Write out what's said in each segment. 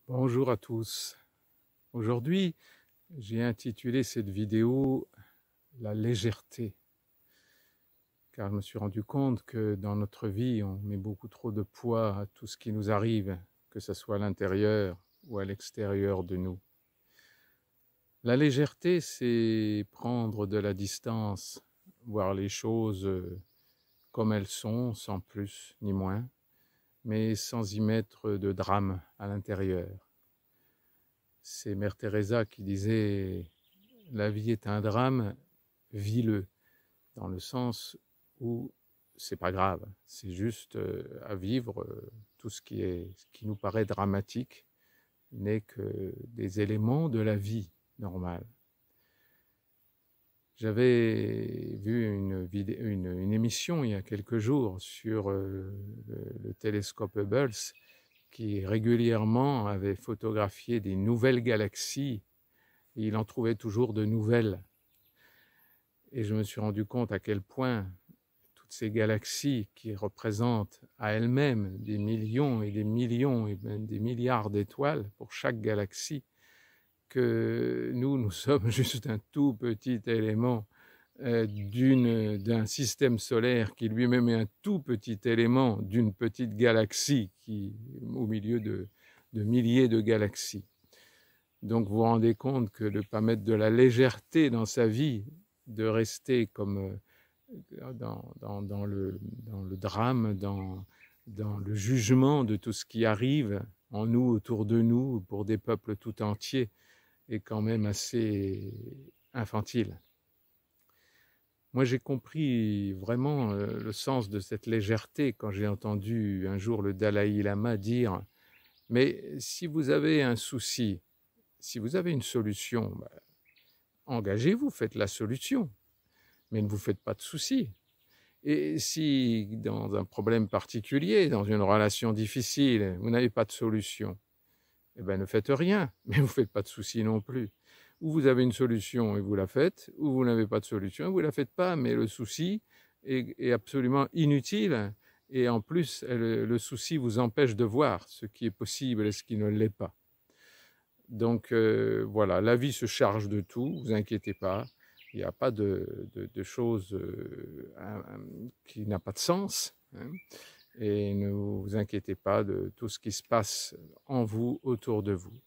Bonjour à tous. Aujourd'hui, j'ai intitulé cette vidéo La légèreté, car je me suis rendu compte que dans notre vie, on met beaucoup trop de poids à tout ce qui nous arrive, que ce soit à l'intérieur ou à l'extérieur de nous. La légèreté, c'est prendre de la distance, voir les choses comme elles sont, sans plus ni moins, mais sans y mettre de drame à l'intérieur. C'est Mère Teresa qui disait « La vie est un drame, vis-le », dans le sens où c'est pas grave, c'est juste à vivre. Tout ce qui nous paraît dramatique n'est que des éléments de la vie normale. J'avais vu une émission il y a quelques jours sur le télescope Hubble qui régulièrement avait photographié des nouvelles galaxies et il en trouvait toujours de nouvelles. Et je me suis rendu compte à quel point toutes ces galaxies qui représentent à elles-mêmes des millions et des millions et même des milliards d'étoiles pour chaque galaxie, que nous sommes juste un tout petit élément d'un système solaire qui lui-même est un tout petit élément d'une petite galaxie au milieu de milliers de galaxies. Donc vous vous rendez compte que de ne pas mettre de la légèreté dans sa vie, de rester comme dans le drame, dans le jugement de tout ce qui arrive en nous, autour de nous, pour des peuples tout entiers, est quand même assez infantile. Moi, j'ai compris vraiment le sens de cette légèreté quand j'ai entendu un jour le Dalai Lama dire « Mais si vous avez un souci, si vous avez une solution, engagez-vous, faites la solution, mais ne vous faites pas de soucis. Et si dans un problème particulier, dans une relation difficile, vous n'avez pas de solution, eh bien ne faites rien, mais vous ne faites pas de soucis non plus. Ou vous avez une solution et vous la faites, ou vous n'avez pas de solution et vous ne la faites pas, mais le souci est absolument inutile. Et en plus, le souci vous empêche de voir ce qui est possible et ce qui ne l'est pas. Donc voilà, la vie se charge de tout, vous inquiétez pas. Il n'y a pas de choses qui n'a pas de sens. Hein, et ne vous inquiétez pas de tout ce qui se passe en vous, autour de vous.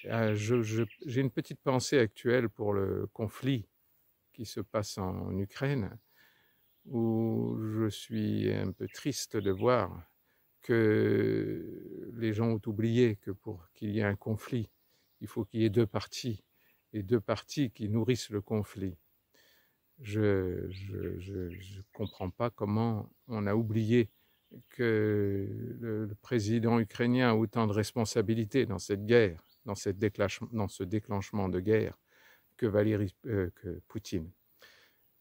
J'ai une petite pensée actuelle pour le conflit qui se passe en Ukraine, où je suis un peu triste de voir que les gens ont oublié que pour qu'il y ait un conflit, il faut qu'il y ait deux parties, et deux parties qui nourrissent le conflit. Je ne comprends pas comment on a oublié que le président ukrainien a autant de responsabilités dans cette guerre, dans ce déclenchement de guerre, que Poutine.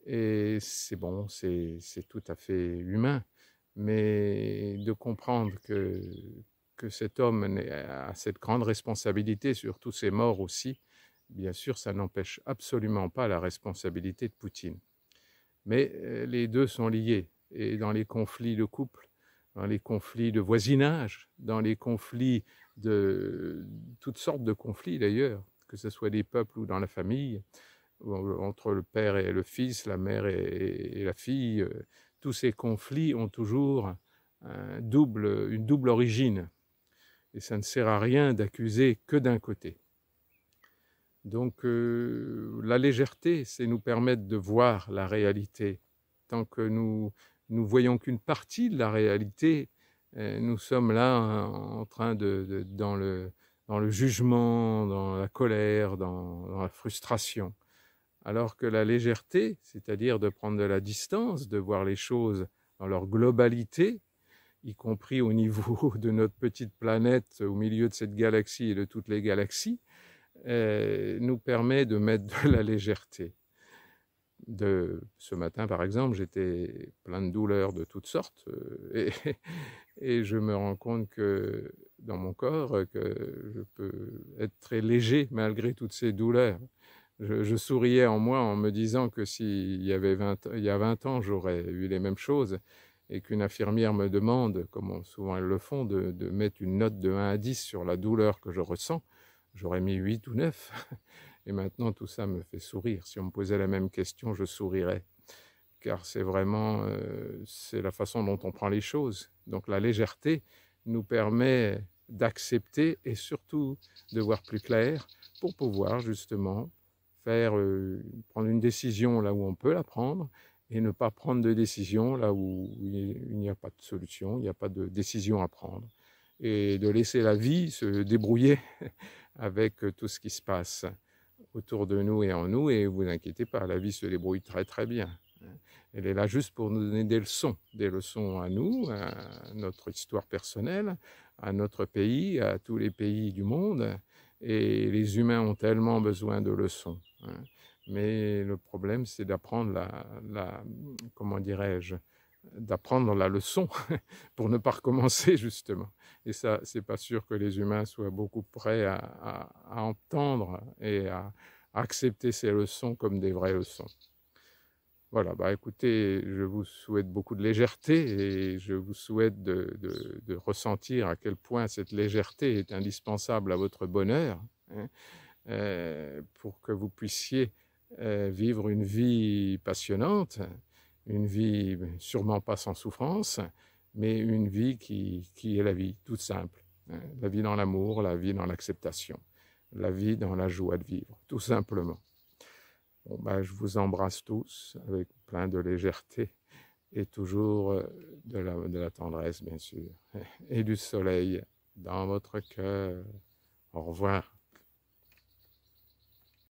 Et c'est bon, c'est tout à fait humain, mais de comprendre que cet homme a cette grande responsabilité sur tous ces morts aussi, bien sûr, ça n'empêche absolument pas la responsabilité de Poutine. Mais les deux sont liés, et dans les conflits de couple, dans les conflits de voisinage, dans les conflits de toutes sortes de conflits d'ailleurs, que ce soit des peuples ou dans la famille, entre le père et le fils, la mère et la fille, tous ces conflits ont toujours une double origine. Et ça ne sert à rien d'accuser que d'un côté. Donc la légèreté, c'est nous permettre de voir la réalité. Tant que nous voyons qu'une partie de la réalité, nous sommes là en train dans le jugement, dans la colère, dans la frustration. Alors que la légèreté, c'est-à-dire de prendre de la distance, de voir les choses dans leur globalité, y compris au niveau de notre petite planète, au milieu de cette galaxie et de toutes les galaxies, nous permet de mettre de la légèreté. Ce matin, par exemple, j'étais plein de douleurs de toutes sortes et je me rends compte que dans mon corps, que je peux être très léger malgré toutes ces douleurs. Je souriais en moi en me disant que s'il y a 20 ans, j'aurais eu les mêmes choses. et qu'une infirmière me demande, comme souvent elles le font, de mettre une note de 1 à 10 sur la douleur que je ressens, j'aurais mis 8 ou 9. Et maintenant, tout ça me fait sourire. Si on me posait la même question, je sourirais. Car c'est vraiment c'est la façon dont on prend les choses. Donc la légèreté nous permet d'accepter et surtout de voir plus clair pour pouvoir justement prendre une décision là où on peut la prendre et ne pas prendre de décision là où il n'y a pas de solution, il n'y a pas de décision à prendre. Et de laisser la vie se débrouiller avec tout ce qui se passe autour de nous et en nous. Et vous inquiétez pas, la vie se débrouille très très bien. Elle est là juste pour nous donner des leçons à nous, à notre histoire personnelle, à notre pays, à tous les pays du monde. Et les humains ont tellement besoin de leçons. Mais le problème, c'est d'apprendre comment dirais-je, d'apprendre la leçon pour ne pas recommencer justement. Et ça, c'est pas sûr que les humains soient beaucoup prêts à entendre et à accepter ces leçons comme des vraies leçons. Voilà, bah écoutez, je vous souhaite beaucoup de légèreté et je vous souhaite de ressentir à quel point cette légèreté est indispensable à votre bonheur, pour que vous puissiez vivre une vie passionnante, une vie sûrement pas sans souffrance, mais une vie qui est la vie toute simple. La vie dans l'amour, la vie dans l'acceptation, la vie dans la joie de vivre, tout simplement. Bon, ben, je vous embrasse tous avec plein de légèreté et toujours de la tendresse, bien sûr, et du soleil dans votre cœur. Au revoir.